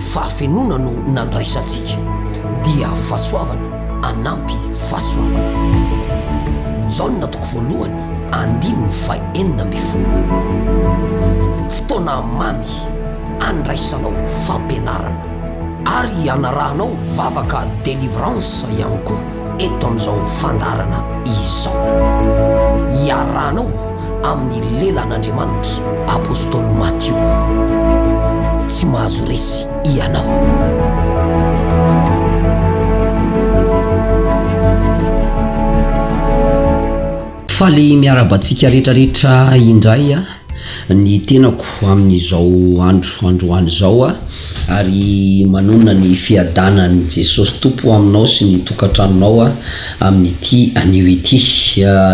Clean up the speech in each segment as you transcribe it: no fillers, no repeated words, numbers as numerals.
fahafenona no nandraisantsika dia fahasoavana anampy fahasoavana. Jaona toko voalohany 5:40. Fotoana mamy andraisanao fampianarana ary anarahanao vavaka délivrance ihany koa eto amin'izao fandarana izao. Iarahanao amin'ny lelan'Andriamanitra apôstôly Matthieu. Tsy mahazo resy ianao. Faly miarabantsika rehetrarehetra indray ny tenako amin'izao androany zao ary manona ny fiadanan'i Jesosy Tompo aminao sy ny tokantranonao amin'ity anio ity.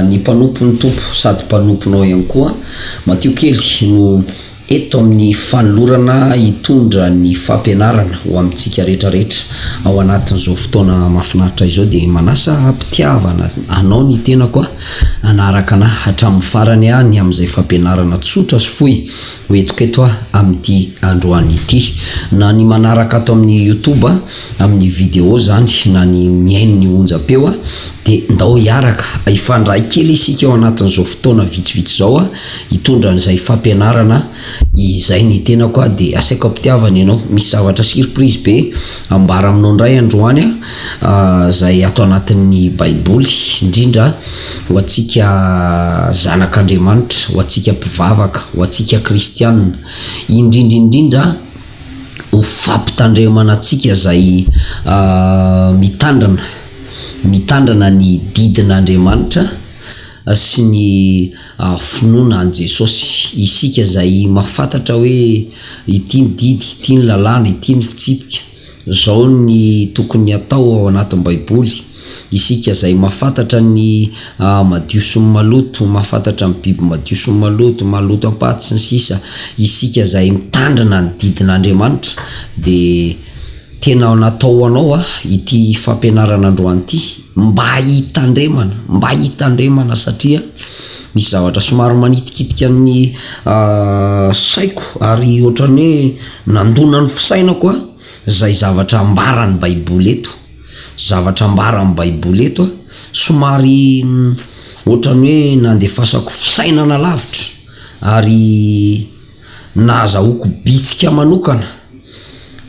Ny mpanompon'ny Tompo sady mpanomponao ihany koa Matthieu kely no eto amin'ny fanolorana hitondra ny fampianarana ho amintsika rehetrarehetra ao anatin'izao fotoana mahafinaritra izao. Dia manasa ampitiavana anao ny tenako anaraka ana hatramin'ny farany any amin'izay fampianarana tsotra sy fohy hoentiko eto amin'ity androany ity. Na ny manaraka ato amin'ny YouTube amin'ny vidéo zany na ny mihaino ny onjam-peo dia ndao hiaraka ifandray kely isika ao anatin'izao fotoana vitsivitsy zao hitondra an'izay fampianarana izay ny tenako dia asaiko ampitiavana ianao. Misy zavatra surprise be ambara aminao indray androany zay ato anatin'ny baiboly, indrindra ho antsika zanak'Andriamanitra, ho antsika mpivavaka, ho antsika kristianina, indrindra ho fampitandremana antsika zay mitandrana ny didin'Andriamanitra sy ny finoana an Jesosy. Isika zay mahafantatra hoe ity ny didy, ity ny lalàna, ity ny fitsipika, zao ny tokony atao ao anatin'ny baiboly. Isika zay mahafantatra ny madio sy ny maloto, mahafantatra ny biby madio sy ny maloto ampaty sy ny sisa. Isika zay mitandrana ny didin'Andriamanitra dia tena natao anao ity fampianarana androany ity mba hitandremana satria misy zavatra somary manitikitika ny saiko ary ohatrany hoe nandona ny fisainako zay zavatra ambaran'ny baiboly eto. Zavatra ambaran'ny baiboly eto somary ohatrany hoe nandefasako fisainana lavitra ary nahazahoako bitsika manokana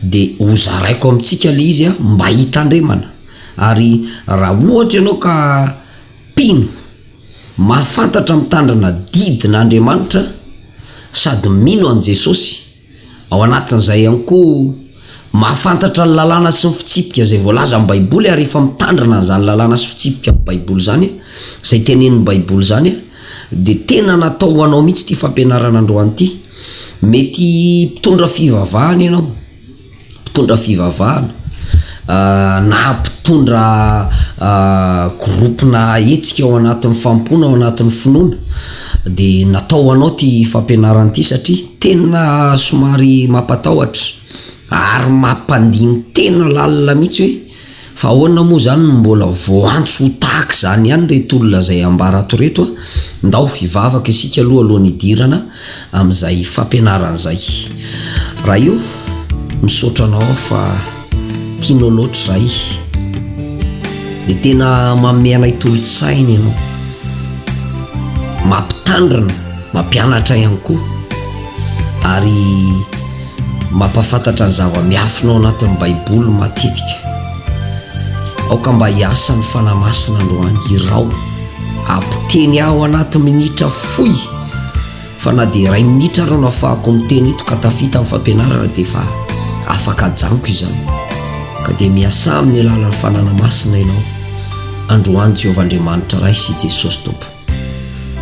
dia hozaraiko amintsika le izy mba hitandremana. Ary raha ohatra ianao ka pino mahafantatra mitandrana didin'Andriamanitra sady mino an Jesosy, ao anatin'izay ihany koa mahafantatra ny lalàna sy ny fitsipika zay voalaza amin'ny baiboly ary efa mitandrana zany lalàna sy fitsipika amin'ny baiboly zany zay tenenin'ny baiboly zany dia tena natao anao mihitsy ity fampianarana androany ity. Mety mpitondra fivavahana ianao, mpitondra fivavahana na mpitondra groupena hetsika ao anatin'ny fampona, ao anatin'ny finoana, dia natao anao ty fampianarana ity satria tena somary mampatahotra ary mampandiny tena lalina mihitsy hoe fa ahoana moa zany mbola voantso ho tahaka zany ihany reto olona zay ambara ato reto ndao hivavaka isika alohan'ny hidirana amin'izay fampianarana zay. Raha io misaotranao fa tianao loatra zay dia tena manome anay tolotsaina ianao, mampitandrana, mampianatra ihany koa ary mampafantatra ny zava-miafinao anatin'ny baiboly matetika. Aoka mba hiasa ny fanamasina androany irao ampiteny aho anaty minitra fohy fa na dia 2 minitra rao nafahako miteny eto ka tafita amin'ny fampianarana dia fa afaka janiko izany. Ka dia miasa amin'ny alalan'ny fananamasina ianao androany Jehovah-Andriamanitra ray sy Jesosy Tompo.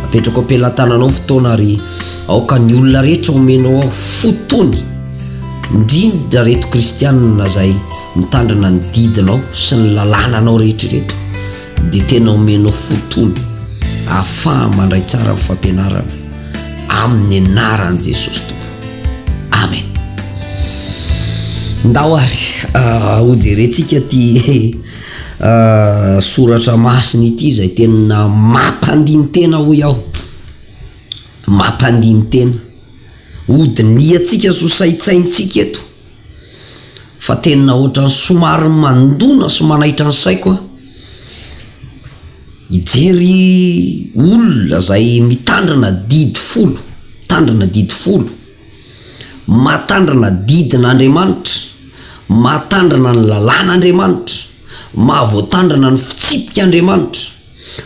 Apetrako ampelantananao fotoana ary aoka ny olona rehetra omenao ao fotony, indrindra reto kristianina zay mitandrana ny didinao sy ny lalànanao rehetrareto dia tena omenao fotony ahafaha mandray tsara ny fampianarana amin'ny anaran'i Jesosy Tompo. Amen. Ndao ary hojerentsika ty soratra masina ity zay tena mampandiny tena hoy aho, mampandiny tena ody ny atsika so saitsaintsika eto fa tena ohatrany somary mandona sy manaitra ny saiko a ijery olona zay mitandrina didy folo matandrina didin'Andriamanitra, matandrina ny lalàn'Andriamanitra, mahavoatandrina ny fitsipik'Andriamanitra,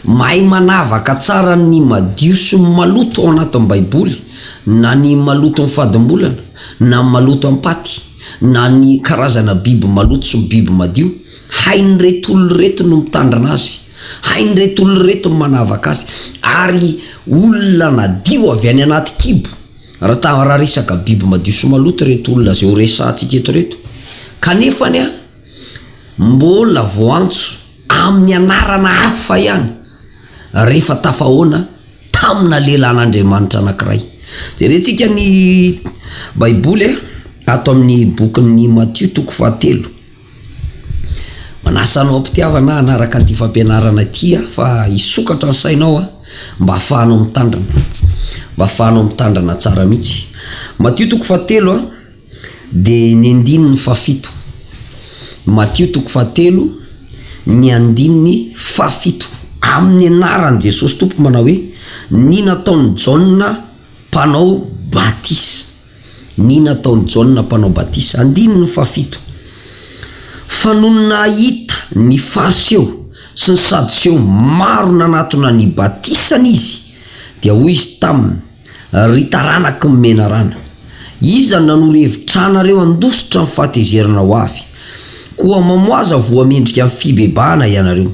mahay manavaka tsara ny madio sy ny maloto ao anatin'ny baiboly, na ny maloto amin'ny fadimbolana, na ny maloto ampaty, na ny karazana biby maloto sy ny biby madio. Hainy reto olona reto no mitandrina azy, hainy reto olona reto no manavaka azy, ary olona nadio avy any anaty kibo. Raha resaka biby madio sy maloto reto olona zay ho resantsika eto reto, kanefany a mbola voantso amin'ny anarana hafa ihany rehefa tafahoana tamina lehilahin'Andriamanitra anankiray. Jerentsika ny baiboly ato amin'ny bokin'ny Matthieu 7. Manasanao ampitiavana anaraka an'ity fampianarana ity fa isokatra ny sainao mba ahafahanao mitandrana tsara mihitsy. Matthieu 7 de ny 7. Matthieu 7 ny 7 amin'ny anaran'i Jesosy Tompo manao hoe ny nataon'ny Jaona mpanao batisa, ny nataon'ny Jaona mpanao batisa. 7 fa no nahita ny fariseo sy ny sadoseo maro nanatona ny batisany izy, dia hoy izy taminy, ry taranaky mimena rana, iza nanoro-hevitranareo andositra ny fahatezerana ho avy, koa mamoaza voamendrika amin'ny fibebahana ianareo,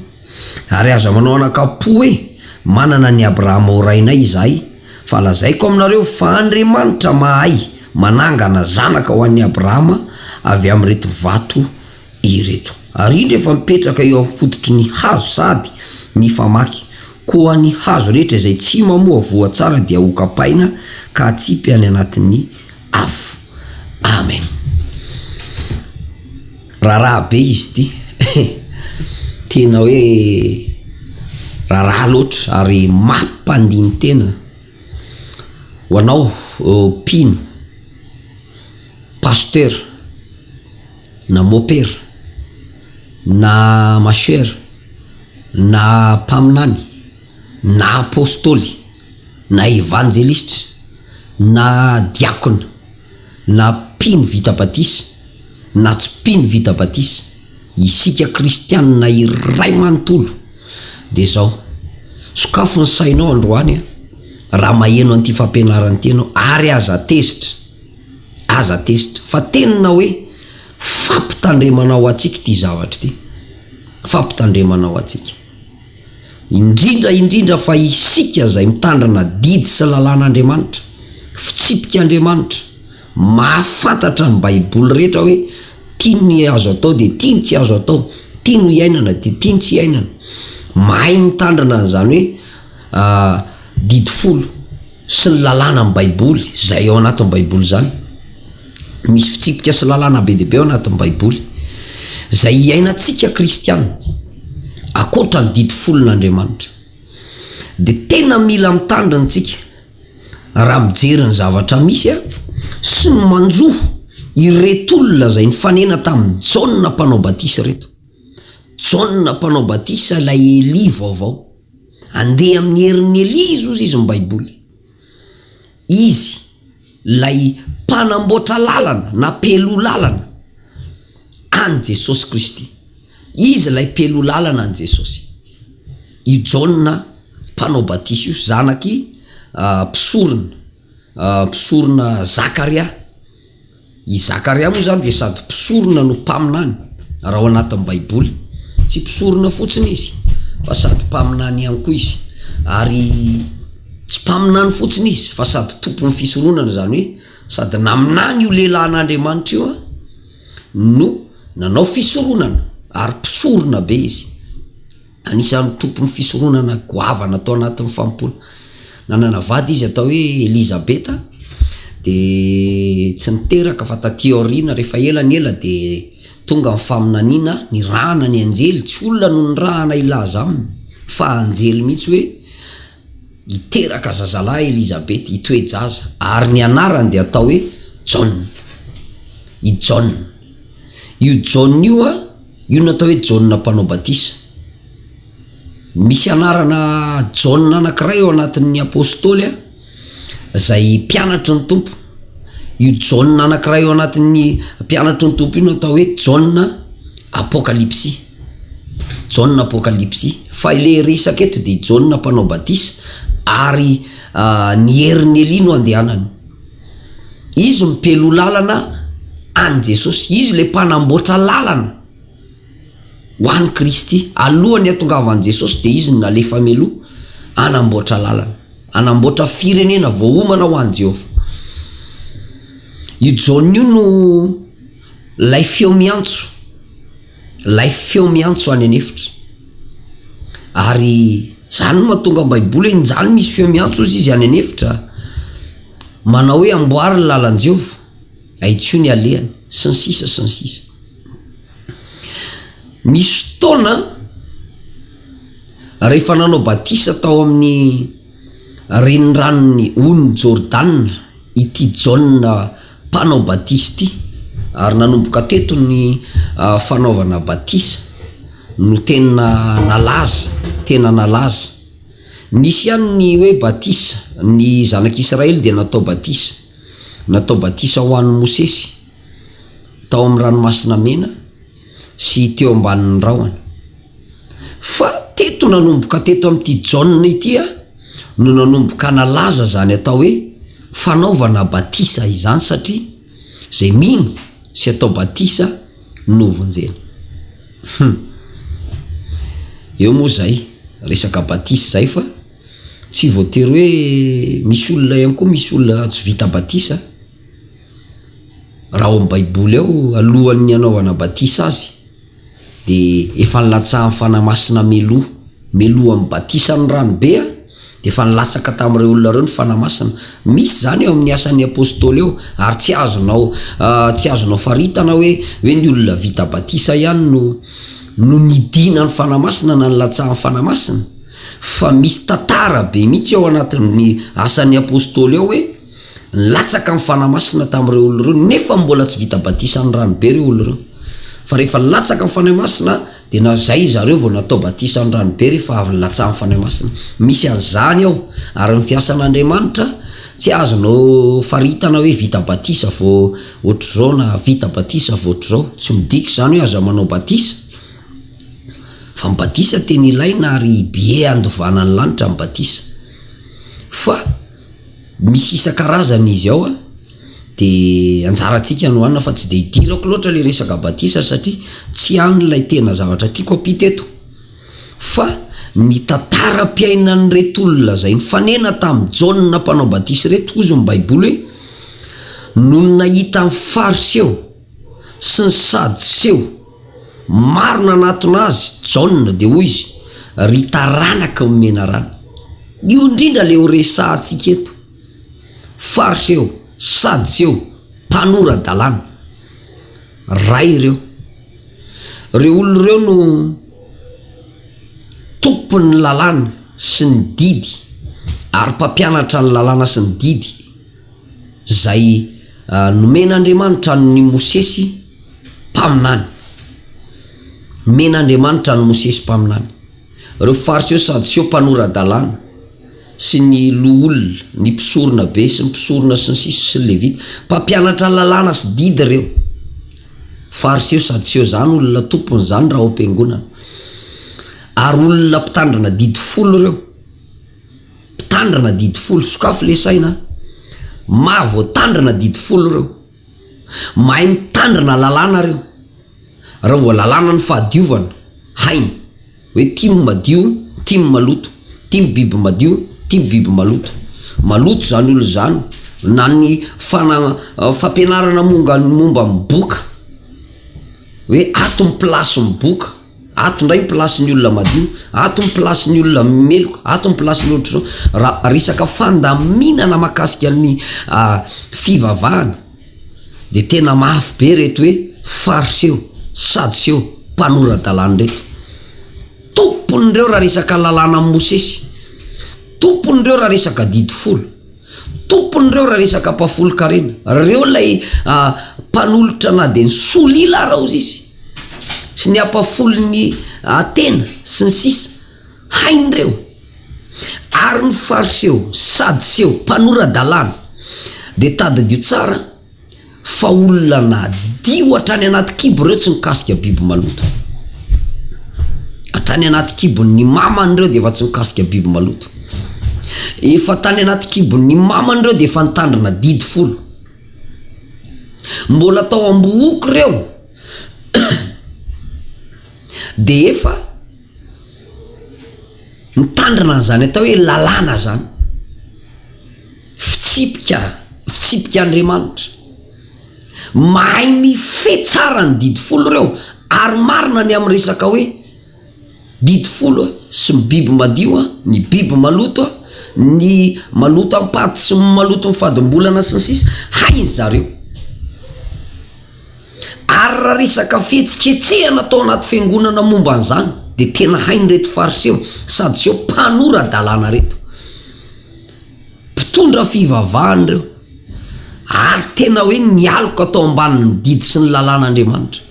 ary aza manao anakapo hoe manana ny Abrahama ho rainay izahay, fa lazaiko aminareo fa Andriamanitra mahay manangana zanaka ho an'ny Abrahama avy amin'reto vato ireto. Ary indro efa mipetraka eo amin'ny fototry ny hazo sady ny famaky, koa ny hazo rehetra izay tsy mamoa voa tsara dia ho kapaina ka atsipy any anatin'ny afo. Amen. Raharaha be izy ty tena hoe raharaha loatra ary mampandiny tena ho anao mpino, pasteur, na mopera, na masera, na mpaminany, na apôstôly, na evangelistra, na diakona, na mpino vita batisa, na tsy mpino vita batisa, isika kristianina iray manontolo de zao sokafo ny sainao androany raha maheno an'ity fampianarana ty ianao, ary aza tezitra fa tenina hoe fampitandremanao atsika ty zavatra ty, fampitandremanao atsika indrindra fa isika zay mitandrina didy sy lalàn'Andriamanitra, fitsipik'Andriamanitra, mahafantatra ny baiboly rehetra hoe tiany ny azo atao de tiany tsy azo atao, tiany no iainana de tiany tsy iainana, mahay mitandrina zany hoe didy folo sy ny lalàna amin'ny baiboly zay ao anatin'ny baiboly zany. Misy fitsipika sy lalàna be deabe ao anatin'ny baiboly zay iainantsika kristianina akoatra ny didy folon'Andriamanitra, de tena mila mitandrina antsika raha mijery ny zavatra misy sy ny manjoho ireto olona zay nifanena tamin'ny Jaona mpanao batisa reto. Jaona mpanao batisa lay Eli vaovao, andeha amin'ny herin'ny Eli izy baiboly, izy lay mpanamboatra lalana na pelo lalana an Jesosy Kristy, izy lay pelo lalana an Jesosy. I Jaona mpanao batisa io zanaky mpisorona Zakaria. I Zakaria moa zany de sady mpisorona no mpaminany raha ao anatin'ny baiboly, tsy mpisorona fotsiny izy fa sady mpaminany ihany koa izy, ary tsy mpaminany fotsiny izy fa sady tompon'ny fisoronana, zany hoe sady naminany io lehilahin'Andriamanitra io no nanao fisoronana ary mpisorona be izy, anisan'ny tompon'ny fisoronana goavana atao anatin'ny fampona. Nanana vady izy atao hoe Elizabeta, de tsy niteraka fa taty aoriana rehefa ela de tonga ny faminaniana ny rahana ny anjely, tsy olona no ny rahana ilaza aminy fa anjely mihitsy hoe iteraka zazalahy Elizabeta itoejaza, ary ny anarany de atao hoe John. I John io John io a io natao hoe John mpanao batisa. Misy anarana John anankiray eo anatin'ny apôstôly a zay mpianatry ny tompo. Io John anankiray eo anatin'ny mpianatry ny tompo io natao hoe John apokalypsy. John apokalypsy. Fa ile resaka eto de John mpanao batisa ary ny herin'ny Elia no andehanany. Izy mipelo lalana any Jesosy. Izy le mpanamboatra lalana ho an'ny Kristy alohan'ny hatongavan'i Jesosy, de izy nalefa meloa anamboatra lalana, anamboatra firenena voahomana ho an'i Jehova. Io John io no lay feo miantso any anefitra. Ary zany no mahatonga ny baiboly hoe njany misy feo miantso izy any anefitra manao hoe amboary ny lalan'i Jehova, aitsio ny alehany sy ny sisa sy ny sisa. Nisy fotoana rehefa nanao batisa tao amin'ny renirano ony Jordan ity John mpanao batisa ity, ary nanomboka teto ny fanaovana batisa no tena nalaza. Nisy ihany ny hoe batisa ny zanak'Israely de natao batisa ho an'ny Mosesy tao amin'ny ranomasina mena sy teo ambanin'ny rahona. Fa teto nanomboka teto amin'ity John ity no nanomboka nalaza zany atao hoe fanaovana batisa izany, satria zay mino sy atao batisa no vonjena. Eo moa zay resaka batisa zay, fa tsy voatery hoe misy olona ihany koa, misy olona tsy vita batisa raha ao amin'ny baiboly ao alohan'ny anaovana batisa azy de efa nilatsahan'ny fanamasina meloa amin'ny batisa ny ranobe de efa nilatsaka tamin'ireo olona reo ny fanamasina. Misy zany eo amin'ny asan'ny apôstôly eo, ary tsy azonao faritana hoe ny olona vita batisa ihany no nidina ny fanamasina na nilatsahan'ny fanamasina. Fa misy tantara be mihitsy ao anatin'ny asan'ny apôstôly eo hoe nilatsaka ny fanamasina tamin'ireo olona reo nefa mbola tsy vita batisa ny ranobe reo olona reo. Fa rehefa nilatsaka ny fanamasina de zay zareo vao natao batisa ny ranobe rehefa avy nilatsaha ny fanamasina. Misy an'izany ao, ary ny fiasan'Andriamanitra tsy azonao faritana hoe vita batisa vao ohatr'izao na vita batisa vao ohatr'izao. Tsy midika zany hoe aza manao batisa, fa ny batisa tena ilaina ary be andovana ny lanitra ny batisa. Fa misy isan-karazany izy ao de anjarantsika no anina, fa tsy de hidirako loatra le resaka batisa satria tsy any lay tena zavatra tiako ampita eto. Fa ny tantaram-piainan'ny reto olona zay nifanena tamin'ny John mpanao batisa reto ozy ny baiboly hoe no nahita ny fariseo sy ny sadiseo maro nanatona azy John de hoy izy ry taranaka omena rano. Io indrindra le ho resahantsika eto: fariseo, sadiseo, mpanora-dalàna, ray ireo olona ireo no tompon'ny lalàna sy ny didy ary mpampianatra ny lalàna sy ny didy zay nomen'Andriamanitra ny Mosesy mpaminany. Men'Andriamanitra ny Mosesy mpaminany. Reo fariseo, sadiseo, mpanora-dalàna sy ny loolona, ny mpisorona be sy ny mpisorona sy ny sisa sy ny levita, mpampianatra lalàna sy didy reo. Fariseo, sadiseo zany olona tompony zany raha am-piangonana. Ary olona mpitandrana didy folo reo, mpitandrana didy folo, sokafo le saina, mahavoatandrana didy folo reo, mahay mitandrana lalàna reo. Raha vao lalàna ny fahadiovana hainy hoe tia madio, tia maloto, tia biby madio, tia biby maloto. Maloto zany olo zany na ny fampianarana momba ny boka hoe ato ny plasy ny boka, ato ndray ny plasy ny olona madio, ato ny plasy ny olona meloka, ato ny plasy ny ohatr'izao. Raha resaka fandaminana mahakasika ny fivavahana de tena mafy be reto hoe fariseo, sadiseo, mpanora-dalàna reto. Tompon'ireo raha resaka lalàna amin'ny Mosesy, tompon'ireo raha resaka didy folo, tompon'ireo raha resaka mpafolo-karena. Reo lay mpanolotra na de ny solila raha izy sy ny ampafolony tena sy ny sisa hainy reo ary ny fariseo sadiseo mpanora-dalàna de tadidio tsara fa olona na dio hatrany anaty kibo reo tsy mikasika biby maloto hatrany anaty kibony maman'ireo de efa tsy mikasika biby maloto efa tany anaty kibony maman'ireo de efa nitandrina didy folo mbola tao ambooko reo de efa mitandrina zany atao hoe lalàna zany fitsipika Andriamanitra mahay mifehy tsara ny didy folo reo ary marina ny amin'ny resaka hoe didy folo sy ny biby madio ny biby maloto ny maloto ampaty sy maloto mifadimbolana sy ny sisa hainy zareo ary raha resaka fihetsiketsehana atao anaty fiangonana momba an'izany de tena hainy reto fariseo sady seo mpanora-dalàna reto mpitondra fivavahany reo ary tena hoe nialoko atao ambanin'ny didy sy ny lalàn'Andriamanitra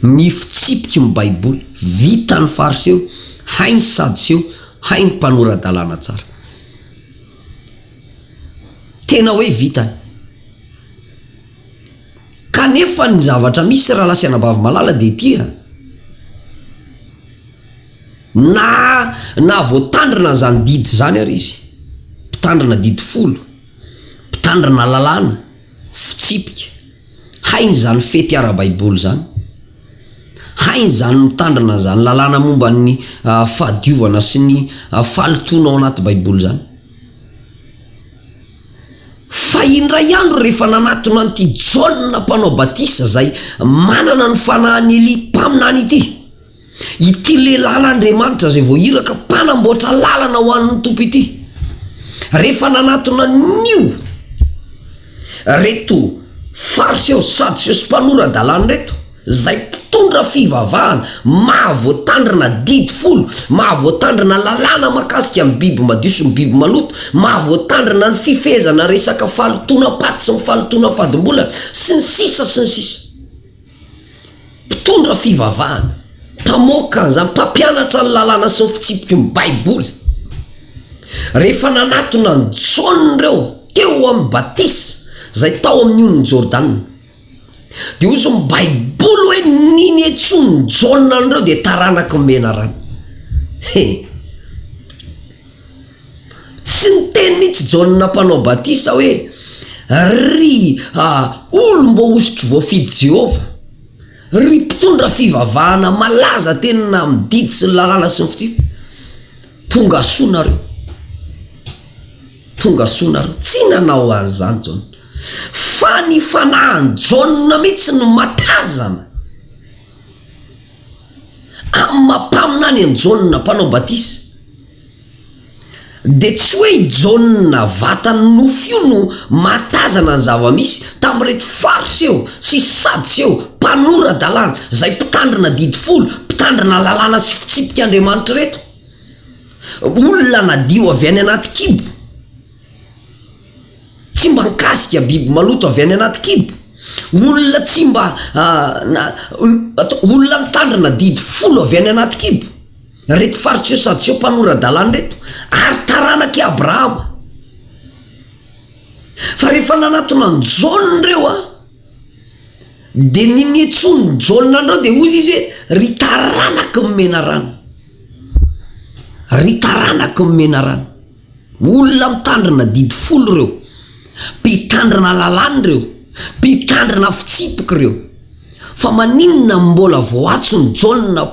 ny fitsipika ny baiboly vita ny fariseo hainy sadiseo hainy mpanora-dalàna tsara tena hoe vitany kanefa ny zavatra misy raha lasianabavy malala de tia na voatandrina zany didy zany ary izy mpitandrina didy folo mpitandrina lalàna fitsipika hainy zany fety ara-baiboly zany hainy zany mitandrina zany lalàna momba ny fahadiovana sy ny falitona ao anaty baiboly zany fa indray andro rehefa nanatona an'ity Jaona mpanao batisa zay manana ny fanahany Eli mpaminany ity lehilahin'Andriamanitra zay voahiraka mpanamboatra lalana ho an'ny tompo ity rehefa nanatona nio reto fariseo sadiseo sy mpanora-dalàna reto zay mpitondra fivavahana mahavoatandrina didy folo mahavoatandrina lalàna makasika amin'ny biby madio sy ny biby maloto mahavoatandrina ny fifezana resaka falitona paty sy ny falitona fadimbolana sy ny sisa mpitondra fivavahana mpamoaka zany mpampianatra ny lalàna sy ny fitsipika ny baiboly rehefa nanatona ny Jaona reo teo amin'ny batisa zay tao amin'io ny Jordana de ozy ny baiboly hoe niny etsony Jaona andreo de taranaky mena rano tsy niteny mihitsy Jaona mpanao batisa hoe ry olo mbo ositry voafidy Jehova ry mpitondra fivavahana malaza tena mididy sy ny lalàna sy ny fitsipika tonga sonareo tsy nanao an'izany Jaona fa ny fanahany Jaona mihitsy no matazana amin'ny mampaminany an Jaona mpanao batisa de tsy hoe Jaona vatany nofo io no matazana ny zava-misy tamin'reto fariseo sy sadiseo mpanora-dalàna zay mpitandrina didy folo mpitandrina lalàna sy fitsipika Andriamanitra reto olona nadio avy any anaty kibo tsy mba nkasika biby maloto avy any anaty kibo olona tsy mba olona mitandrina didy folo avy any anaty kibo reto fariseo sadiseo mpanora-dalàna reto ary taranaky Abrahama fa rehefa nanatona ny Jaona reo de ninetsony Jaona andreo de ozy izy hoe ry taranaky mena rano olona mitandrina didy folo reo mpitandrina lalàna reo mpitandrina fitsipika reo fa maninona mbola voatsony Jaona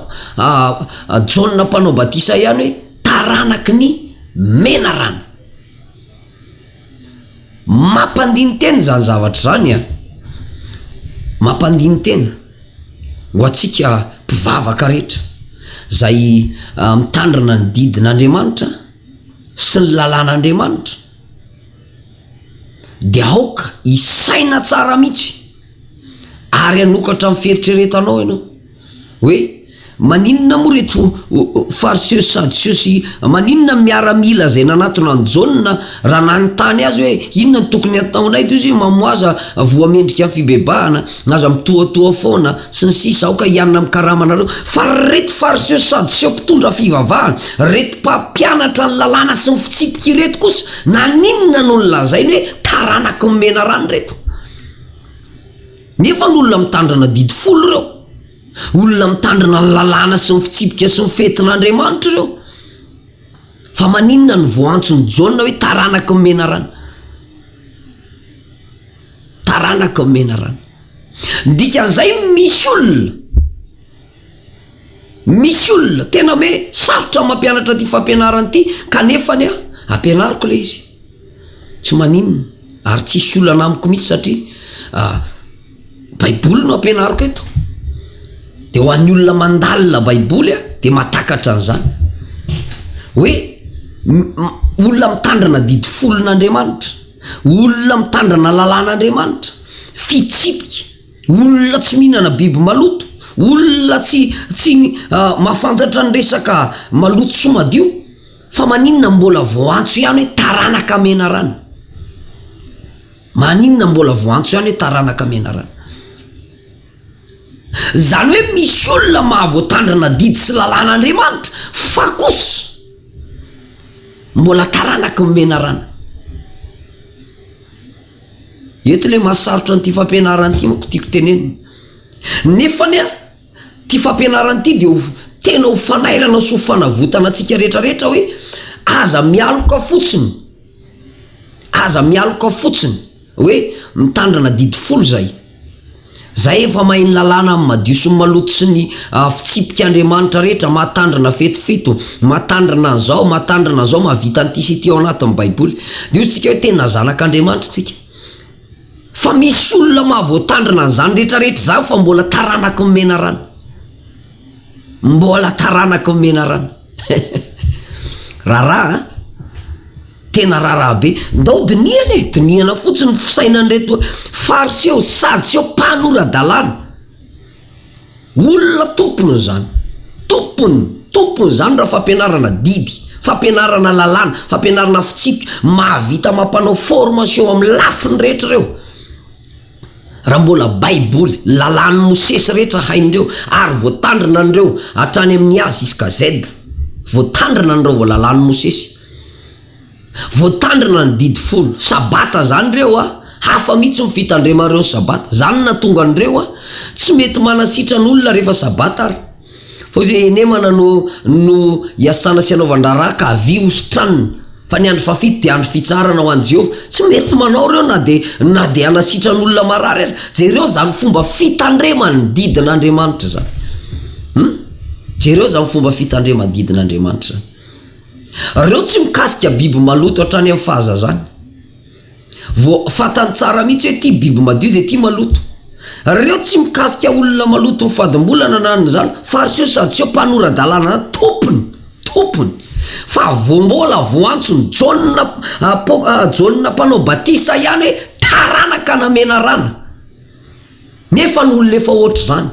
mpanao batisa ihany hoe taranaky ny mena rano mampandiny tena zany zavatra zany mampandiny tena ho atsika mpivavaka rehetra zay mitandrina ny didin'Andriamanitra sy ny lalàn'Andriamanitra de aoka isaina tsara mihitsy ary anokatra amin'ny fieritreretanao ianao hoe maninona mo reto fariseo sadiseo sy maninona miaramila zay nanatona ny jauna raha nanontany azy hoe inona ny tokony ataonay to izy mamoaza voamendrika fibebahana aza mitoatoa foana sy ny sisa aoka ianina mikaramanareo fa reto fariseo sadiseo mpitondra fivavahana reto mpampianatra ny lalàna sy ny fitsipika ireto kosa naninona no nylazainy hoe taranaky mimena rano reto nefa n'olona mitandrana didy folo reo olona mitandrana ny lalàna sy ny fitsipika sy ny fetin'Andriamanitra reo fa maninona ny voantsony jauna hoe taranaka mimena rano taranaka mimena rano dikan'izay misy olona tena hoe sarotra mampianatra ty fampianarana ty kanefany ampianariko le izy tsy maninona ary tsisy olona namiko mihitsy satria baiboly no ampianariko eto de ho an'ny olona mandalina baiboly de matakatra an'izany hoe olona mitandrana didy folon'Andriamanitra olona mitandrana lalàn'Andriamanitra fitsipika olona tsy mihinana biby maloto olona tsy mafantatra ny resaka maloto sy madio fa maninona mbola voantso ihany hoe taranaka mena rano maninona mbola voantso ihany hoe taranaka mena rano zany hoe misy olona mahavoatandrana didy sy lalàn'Andriamanitra fa kosa mbola taranaka mimena rano eto le mahasarotra n'ity fampianarana ity moko tiako tenenina nefany ty fampianarana ity de tena ho fanairana sy ho fanavotana antsika rehetrarehetra hoe aza mialoka fotsiny hoe mitandrana didy folo zay efa mahiny lalàna amin'ny madio sy maloto sy ny fitsipik'Andriamanitra rehetra mahatandrana fetifito mahatandrana an'izao mahavita an'ity sy ty ao anatin'ny baiboly de ozy tsika hoe tena zanak'Andriamanitra tsika fa misy olona mahavoatandrana an'izany rehetrarehetra zany fa mbola taranaka mimena rano raharaha tena raharaha be ndao diniana fotsiny fisainan'reto fariseo sadiseo mpanorandalàna olona tompony zany tompony zany raha fampianarana didy fampianarana lalàna fampianarana fitsipika mahavita mampanao formation amin'ny lafiny rehetra reo raha mbola baiboly lalàny Mosesy rehetra hain'ireo ary voatandrana an'ireo hatrany amin'ny A jusqu'à Z voatandrana an'ireo vo lalàny Mosesy voatandrana ny didy folo sabata zany reo hafa mihitsy mifitandremareo ny sabata zany natonga an'ireo tsy mety manasitra n'olona rehefa sabata ary fa zay enemana no iasana sy anaovandraraha ka avy ositranina fa ny andro fafito de andro fitsarana ho an' Jehovah tsy mety manao reo na de anasitra n'olona marary ary jereo zany fomba fitandremany didin'Andriamanitra zany jereo zany fomba fitandremany didin'Andriamanitra zany reo tsy mikasika biby maloto hatrany amin'ny fahazazany vo fatany tsara mihitsy hoe ty biby madio de ty maloto reo tsy mikasika olona maloto mifadimbolana nan'izany fariseo sadiseo mpanorandalàna tompony fa mbola voantsony jauna mpanao batisa ihany hoe taranaka namena rano nefa ny olona efa ohatr' zany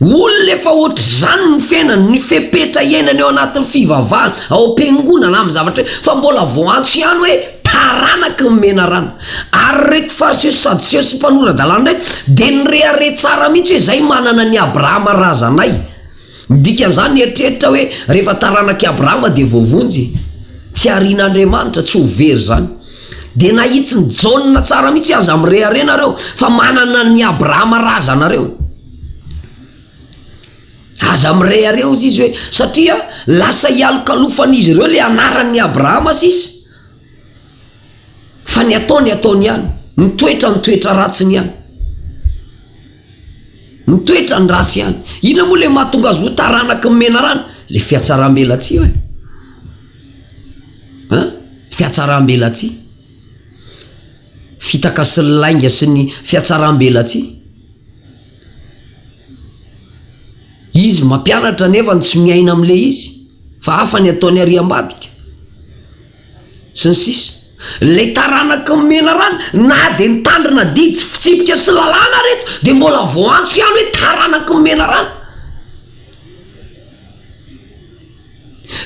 olona efa ohatr' zany ny fiainany ny fepetra iainany eo anatin'ny fivavahana ao am-piangonana amin'ny zavatra fa mbola voantso ihany hoe taranaka mimena rano ary reto fariseo sadiseo sy mpanorandalàna reto de nyrehare tsara mihitsy hoe zay manana ny Abrahama razanay dikan'izany eritreritra hoe rehefa taranaky Abrahama de voavonjy tsy arian'Andriamanitra tsy ho very zany de nahitsy ny jauna tsara mihitsy aza mireharenareo fa manana ny Abrahama razanareo aza mirehareo izy hoe satria lasa hialokalofan'izy ireo le anaran'ny Abrahama sisy fa ny ataony ihany nitoetra ratsiny ihany nitoetra ny ratsy ihany ina moa le mahatonga azy ho taranaka mimena rano le fiatsaram-belatsy fiatsaram-belatsy fitaka sy lainga sy ny fiatsaram-belatsy izy mampianatra nefa tsy miaina am'le izy fa hafa ny ataony ariam-badika sy ny sisa lay taranaka mena rana na de nitandrina didy tsy fitsipika sy lalàna reto de mbola voantso ihany hoe taranaka mena rana.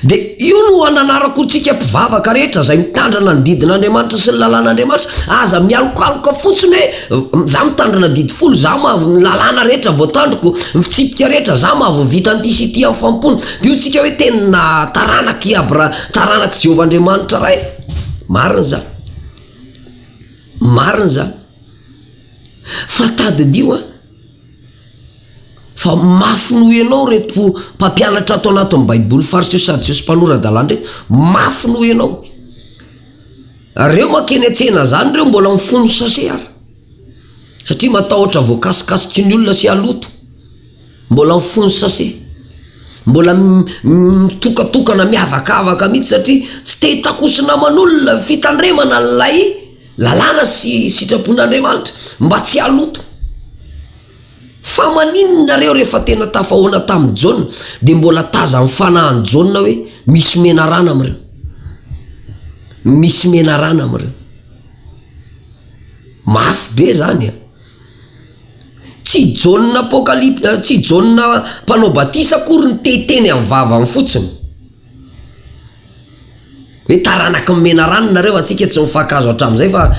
De io no ananarako tsika mpivavaka rehetra zay mitandrana ny didin'Andriamanitra sy ny lalàn'Andriamanitra, aza mialokaloka fotsiny hoe za mitandrina didy folo, za lalàna rehetra voatandroko, fitsipika rehetra za vita an'ity sy ity amin'ny fampony, de io tsika hoe tena taranaky taranaky Jehovah Andriamanitra ray. Marina za, marina za, fa tadidio fa mafy noho ianao reto mpampianatra ato anatin'ny baiboly fariseo sadiseo sy mpanorandalàna reto, mafy noho ianao. Reo makeny an-tsena zany reo mbola mifono sase ary, satria matahotra voakasikasiky ny olona sy aloto, mbola mifono sase, mbola mitokatokana miavakavaka mihitsy, satria tsy te hitakosina aman'olona fitandremana lay lalàna sy sitrapon'Andriamanitra mba tsy aloto. Fa maninonareo rehefa tena tafahoana tamin'ny Jaune de mbola taza mifanahan'ny Jaune hoe misy mena rana amireo, misy mena rana amireo. Mafy be zany a, tsy Jaune apokalypse, tsy Jaune mpanao batisa akory ny teteny amin'ny vavany fotsiny hoe taranaka mena rano nareo, atsika tsy mifakazo hatramin'izay fa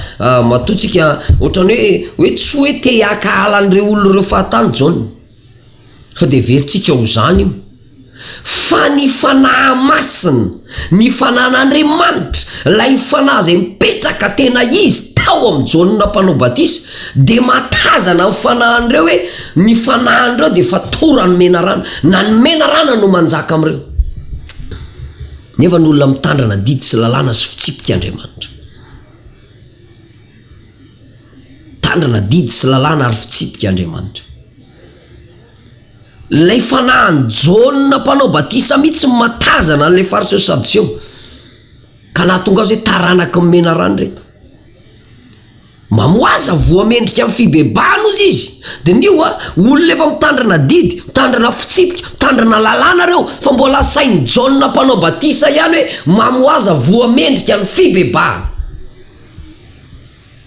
matotsika ohatrany hoe tsy hoe te hiaka halan'ireo olona reo fahatany Jaune, fa de veritsika ho zany io. Fa ny fanahy masina, ny fanan'Andriamanitra, lay fanahy zay mipetraka tena izy tao amin'ny Jaune mpanao batisa, de matazana ny fanahan'ireo hoe ny fanahan'ireo de fa tora ny mena rano, na ny mena rano no manjaka am'ireo. Nefa ny olona mitandrana didy sy lalàna sy fitsipika Andriamanitra, tandrana didy sy lalàna ary fitsipika Andriamanitra. Lay fanahany Jaune mpanao batisa mihitsy matazana an'ilay fariseo sadiseo, ka nahatonga azy hoe taranaka mena rano reto. Mamoaza voamendrika amin'ny fibebahana ozy izy, de nio olona efa mitandrana didy, mitandrana fitsipika, mitandrana lalàna reo, fa mbola sain'ny Jaune mpanao batisa ihany hoe mamoaza voamendrika amin'ny fibebahana,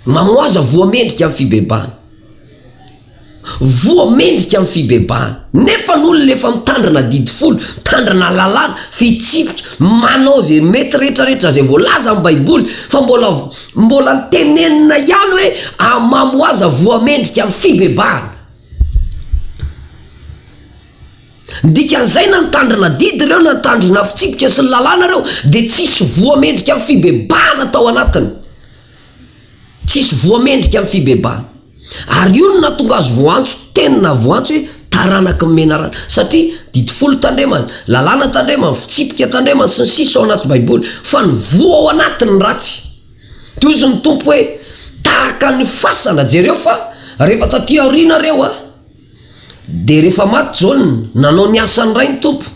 mamoaza voamendrika amin'ny fibebahana, voamendrika amin'ny fibebahana. Nefa n'olona efa mitandrana didy folo, mitandrana lalàna, fitsipika, manao zay mety rehetrarehetra zay voalaza amin'ny baiboly, fa mbola tenenina ihany hoe mamoaza voamendrika amin'ny fibebahana. Dikan'izay na nitandrana didy reo na nitandrana fitsipika sy ny lalàna reo de tsisy voamendrika amin'ny fibebahana tao anatiny, tsisy voamendrika amin'ny fibebahana. Ary io no nahatonga azy voantso, tena voantso hoe taranaka mena rano, satria didy folo tandremana, lalàna tandremana, fitsipika tandremana sy ny sisa ao anaty baiboly, fa ny voa ao anatiny ratsy. Toy izy ny tompo hoe tahaka ny fasana, jereo fa rehefa taty aoriana reo de rehefa maty Jaune nanao ny asany ray ny tompo,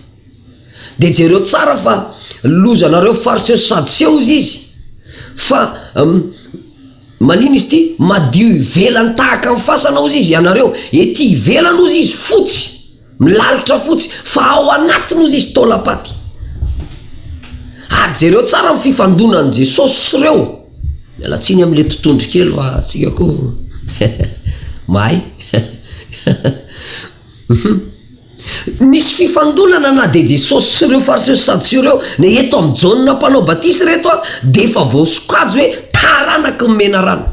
de jereo tsara fa lozanareo fariseo sadiseo izy fa manino izy ty, madio ivelany tahaka amin'ny fasana ozy izy ianareo, ety ivelany ozy izy fotsy, milalitra fotsy, fa ao anatiny ozy izy tolapaty. Ary jereo tsara ny fifandonan'i Jesosy sy reo, mialatsiny amin'le tontondry kely fa atsika ko mahay nisy fifandonana na de Jesosy sy reo fariseo sadiseo reo ne eto amin'ny Jaune mpanao batisa reto de efa voasokajy hoe taranaka mena rano,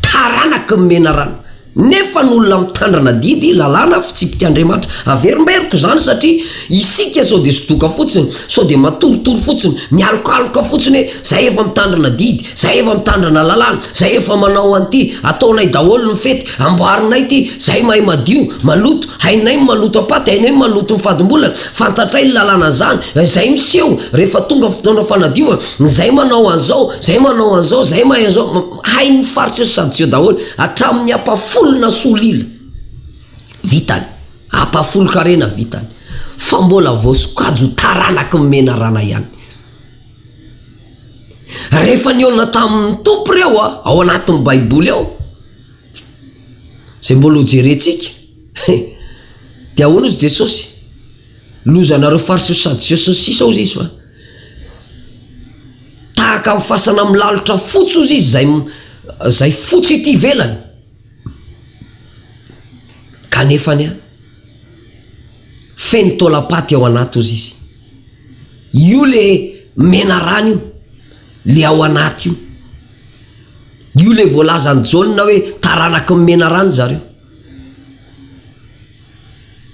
taranaka mena rano. Nefa n'olona mitandrana didy, lalàna, fitsipika Andriamanitra, averimberiko zany satria isika sao de sodoka fotsiny, sao de matoritory fotsiny, mialokaloka fotsiny hoe zay efa mitandrana didy, zay efa mitandrana lalàna, zay efa manao an'ity, ataonay daholo ny fety, amboarinay ty, zay mahay madio, maloto, hainay maloto apaty, hainay maloto mifadim-bolana, fantatray ny lalàna zany, zay miseho rehefa tonga fotoana fanadiova, zay manao an'izao, zay manao an'izao, zay mahay an'izao, hain'ny fariseo sadiseo daholo, hatramin'ny ampafolona solila vitany, apafolo karena vitany, fa mbola voasokajy taranaka mena rana ihany. Rehefa niona tamin'ny tompo reo ao anatin'ny baiboly ao, zay mbola hojerentsika de ahoana izy Jesosy, lozanareo fariseo sadiseo sy ny sisa ozy izy fa tahaka amin'ny fasana milalitra fotsy ozy izy zay fotsy ity velany kanefany a feno taolapaty ao anaty ozy izy io le mena rano io le ao anaty io le voalazany jaunina hoe taranaka mena rano zareo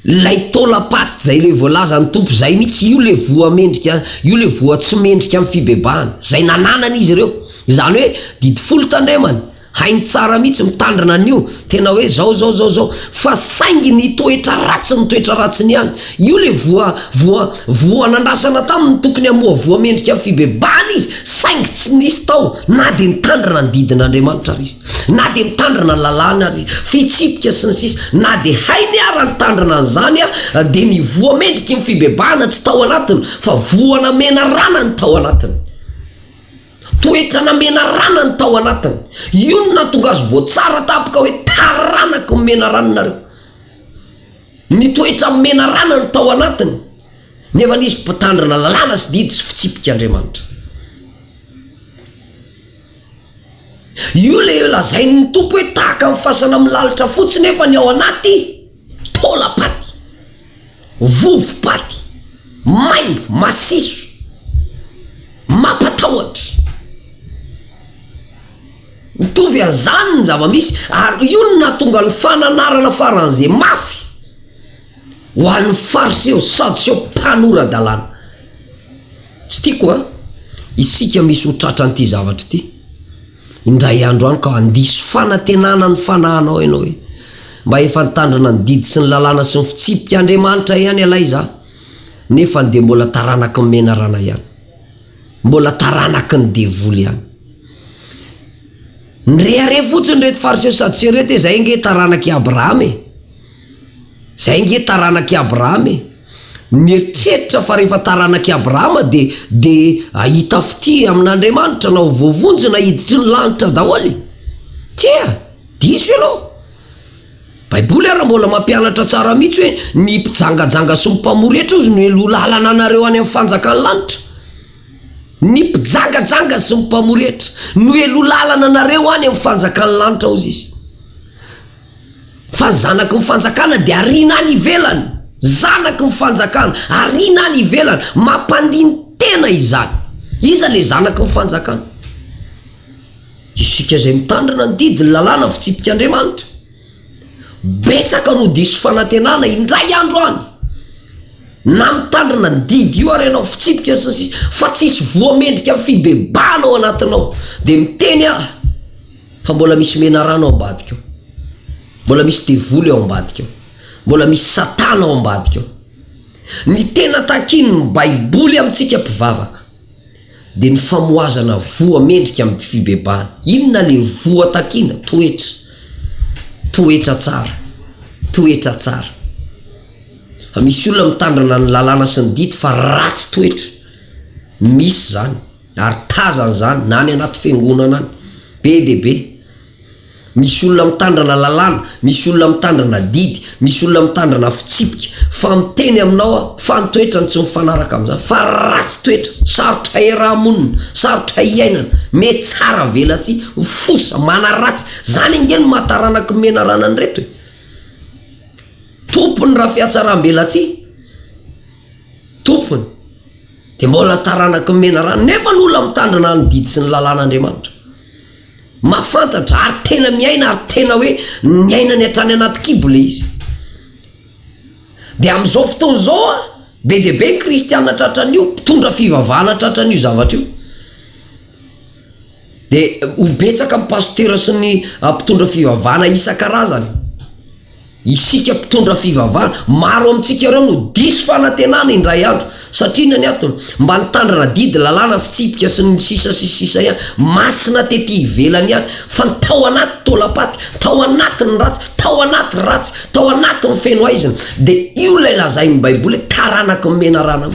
lay taolapaty zay le voalazany tompo zay mihitsy io le voa mendrika io le voa tsy mendrika amin'ny fibebahana zay nananana izy ireo zany hoe didy folo tandremany hainy tsara mihitsy mitandrina an'io tena hoe zao fa saingy ny toetra ratsiny ihany io le voa nandrasana taminy tokony amoa voa mendrika amin'ny fibebahana izy saingy tsy nisy tao na de mitandrina ny didin'Andriamanitra ary izy na de mitandrina ny lalàna ary izy fitsipika sy ny sisa na de hainy ara nitandrina an'izany a de ny voa mendrika amin'ny fibebahana tsy tao anatiny fa voana mena rana ny tao anatiny toetra namena rana ny tao anatiny io no natonga azy voatsara tapoka hoe taranaka mena ranonareo ny toetra mena rana ny tao anatiny nefa nisy mpitandrina lalàna sy didy sy fitsipika Andriamanitra io le lazainy ny tompo hoe tahaka amin'ny fasana milalitra fotsy nefa ny ao anaty taolapaty vovopaty maimbo masiso mampatahotra mitovy an'izany ny zava-misy ary io no natonga ny fananarana faran'izay mafy ho an'ny fariseho sady seho mpanorandalàna tsy tiako a isika misy ho tratran'ity zavatra ity indray andro any ka andiso fanantenana ny fanahanao ianao hoe mba efa nitandrina ny didy sy ny lalàna sy ny fitsipika Andriamanitra ihany alay za nefa de mbola taranaka ny mena rana ihany mbola taranaka ny devoly ihany nyrehare fotsiny reto fariseho sadiseo reto hoe zay nge taranaky Abrahama zay nge taranaky Abrahama nieritreritra fa rehefa taranaky Abrahama de ahita fity amin'Andriamanitra na vovonjy na hiditry ny lanitra daholy tia diso aloha baiboly ara mbola mampianatra tsara mihitsy hoe ny mpijangajanga sy mpamoretra ozy no elo lalana anareo any amin'ny fanjakany lanitra ny mpijangajanga sy mpamoretra no elo lalana anareo any amin'ny fanjakany lanitra ozy izy fa zanaky ny fanjakana de arina any ivelany zanaky ny fanjakana arina any ivelany mampandiny tena izany iza le zanaky ny fanjakana isika zay mitandrina ny didy ny lalàna fitsipika Andriamanitra betsaka no diso fanantenana indray andro any na mitandrina ny didy io ary ianao fitsipika sy fa tsisy voamendrika amin'ny fibebahana ao anatinao de miteny fa mbola misy mena rano ao ambadika ao mbola misy devoly ao ambadika ao mbola misy satana ao ambadika ao ny tena takiny ny baiboly amintsika mpivavaka de ny famoazana voamendrika amin'ny fibebahana inona le voa takina toetra tsara fa misy olona mitandrina ny lalàna sy ny didy fa ratsy toetra misy zany ary tazany zany na ny anaty fiangonana any be de be misy olona mitandrina lalàna misy olona mitandrina didy misy olona mitandrina fitsipika fa miteny aminao fa ny toetrany tsy mifanaraka amin'izany fa ratsy toetra sarotra iarahamonina sarotra iainana mety tsara velatsy fosa manaratsy zany ingeny mahataranaka mena rana ny reto tompony raha fiatsaram-belatsy tompony de mbola taranaka mena rana nefa ny olona mitandrina ny didy sy ny lalàn'Andriamanitra mafantatra ary tena miaina ary tena hoe miaina ny hatrany anaty kibole izy de amin'izao fotoana zao be de be kristiana tratran'io mpitondra fivavahana tratran'io zavatra io de betsaka mpastera sy ny mpitondra fivavahana isan-karazany isika mpitondra fivavahana maro amintsika ireo no diso fanantenana indray andro satria nany atony mba nitandrina didy lalàna fitsipika sy ny sisa ihany masina tety ivelany ihany fa ny tao anaty taolapaty tao anatiny ratsy tao anaty ratsy tao anatiny feno aizina de io le lazainy baiboly taranaka mena rana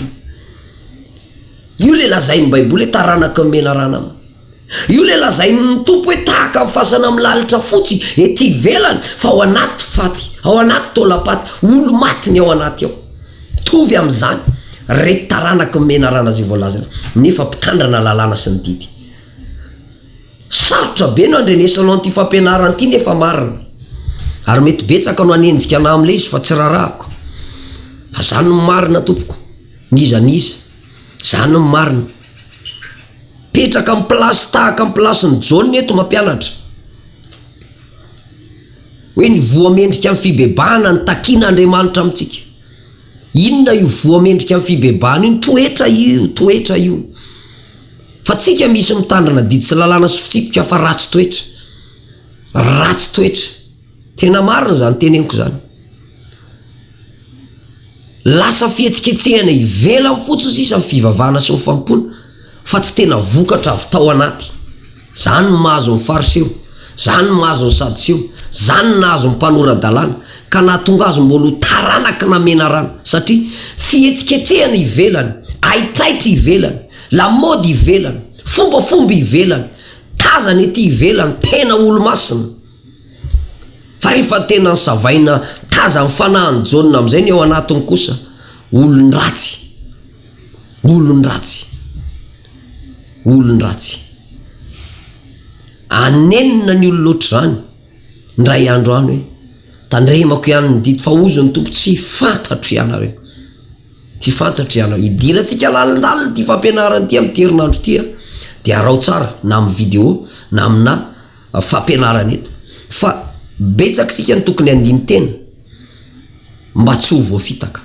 io le lazainy baiboly taranaka mena rana io le lazainy ny tompo hoe tahaka fasana milalitra fotsy ety ivelany fa ao anaty faty ao anaty taolapaty olo matiny ao anaty ao tovy amin'izany rety taranaka menarana zay voalazana nefa mpitandrana lalàna sy ny didy sarotra be no andrenesanao an'ity fampianarana ity nefa marina ary mety betsaka no anenjika ana am'le izy fa tsy rarahako fa zany no marina tompoko nizaniza zany no marina petraka amin'ny plasy tahaka amin'ny plasy ny jaune eto mampianatra hoe ny voamendrika amin'ny fibebahana ny takiana Andriamanitra amintsika inona io voamendrika amin'ny fibebahana io toetra io fa tsika misy mitandrina didy sy lalàna sy fitsipika fa ratsy toetra tena marina zany teneniko zany lasa fihetsiketsehana ivela fotsiny sisa ny fivavahana sy ny fampona fa tsy tena vokatra avy tao anaty zany no mahazo ny fariseo zany no mahazo ny sadiseo zany no nahazo ny mpanora-dalàna ka nahatonga azy mbolo taranaka namena rano satria fihetsiketsehana ivelany aitraitra ivelany lamody ivelany fombafomba ivelany tazany ety ivelany tena olo-masina fa rehefa tena ny savaina taza ny fanahany jaune amin'izay ny eo anatiny kosa olon-dratsy anenina ny olo loatra zany ndray andro any hoe tandremako ihany ny didy fa ozo ny tompo tsy fantatro ianareo idirantsika lalindalina ty fampianarana ty amin'ny herinandro ty dia arao tsara na amin'ny vidéo na amina fampianarana eto fa betsaka sika ny tokony andiny tena mba tsy ho voafitaka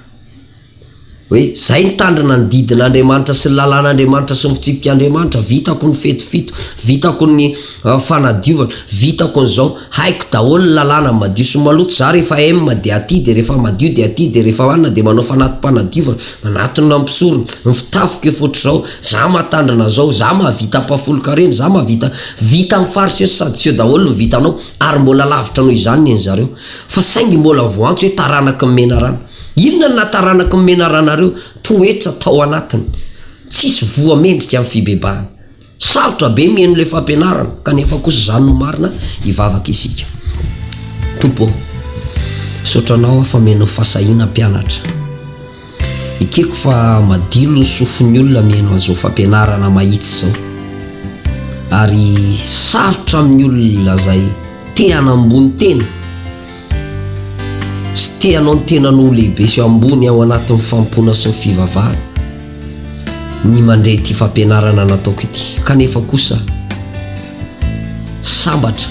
hoe zay nitandrina ny didin'Andriamanitra sy ny lalàn'Andriamanitra sy ny fitsipik'Andriamanitra vitako ny fetifito vitako ny fanadiovana vitako nyzao haiko daholo ny lalàna madio sy maloto za rehefa m de aty de rehefa madio de aty de rehefa anina de manao fanatim-panadiovana manatony na mpisorona ny fitafiko efoatr'zao za mahatandrina zao za mahavita mpafolo-kareny za mahavita vita amin'ny fariseo sy sadiseo daholo no vitanao ary mbola lavitra noho izany ny zareo fa saingy mbola voantso hoe taranaka mena rano inona na taranaka mena ranareo toetra tao anatiny tsisy voamendrika amin'ny fibebahana sarotra be mihaino le fampianarana kanefa kosa zany no marina hivavaka isika tompo sotranao afa menao fasahina mpianatra ikeko fa madilo ny sofiny olona mihaino an'izao fampianarana mahitsy zao ary sarotra amin'ny olona zay te hanambony tena sy te hanao ny tenan'olo lehibe sy ambony ao anatin'ny fampona sy ny fivavahana ny mandray ty fampianarana nataoko ity kanefa kosa sambatra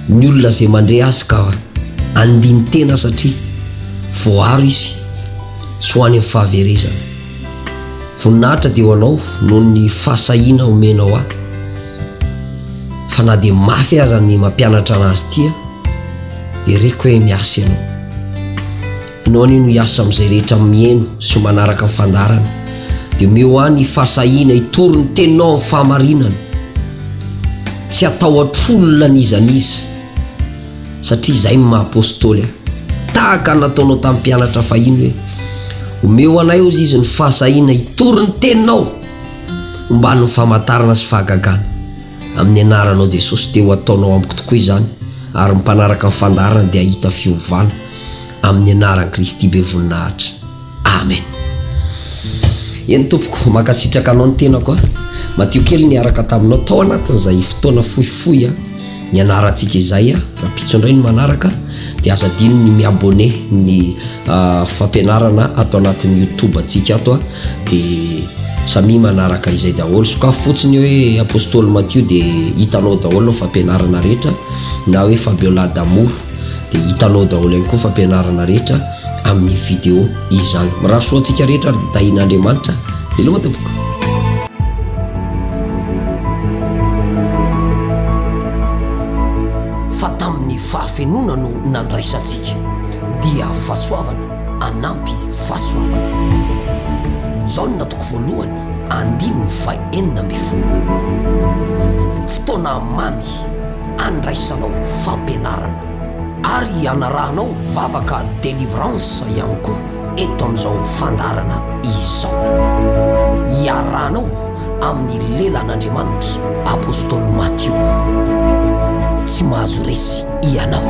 ny olona zay mandray azy ka andiny tena satria voaro izy tsy ho any amin'ny fahaverezana voninahitra dia ho anao noho ny fahasahiana omenao aho fa na dia mafy aza ny mampianatra anazy tia dia reko hoe miasa ianao no hiasa amin'izay rehetra mihaino sy manaraka ny fandarana dia omeo any fahasahiana hitory ny teninao amin'ny fahamarinana tsy atao atrolona nizaniza satria izay maha-apôstôly tahaka nataonao tamin'ny mpianatra fahiny hoe omeo anay ozy izy ny fahasahiana hitory ny teninao mba ny famantarana sy fahagagana amin'ny anaranao Jesosy dia ho ataonao amiko tokoa izany ary mpanaraka ny fandarana dia hita fiovana amin'ny anaran'i Kristy be voninahitra amen. Eny tompoko makasitraka anao ny tenako Matio kely niaraka taminao tao anatin'izay fotoana fohifohy ny anarantsika izay raha pitsondray ny manaraka dia aza dino ny miabone ny fampianarana ato anatin'ny YouTube antsika ato dia samy manaraka izay daholo sokafo fotsiny hoe apôstôly Matio dia hitanao daholo fampianarana rehetra na hoe Fabiola d'amour dia hitanao daholo ihany koa fampianarana rehetra amin'ny vidéo izany miraso antsika rehetra ary dia tahin'Andriamanitra dia aloha tompoko. Fa tamin'ny fahafenona no nandraisantsika dia fahasoavana anampy fahasoavana zao no natoko voalohany andiny fa 9 fotoana mamy andraisanao fampianarana ary anarahanao vavaka délivrance ihany koa eto amin'izao fandarana izao iarahanao amin'ny lelan'Andriamanitra apôstôly Matio tsy mahazo resy ianao.